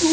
2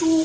2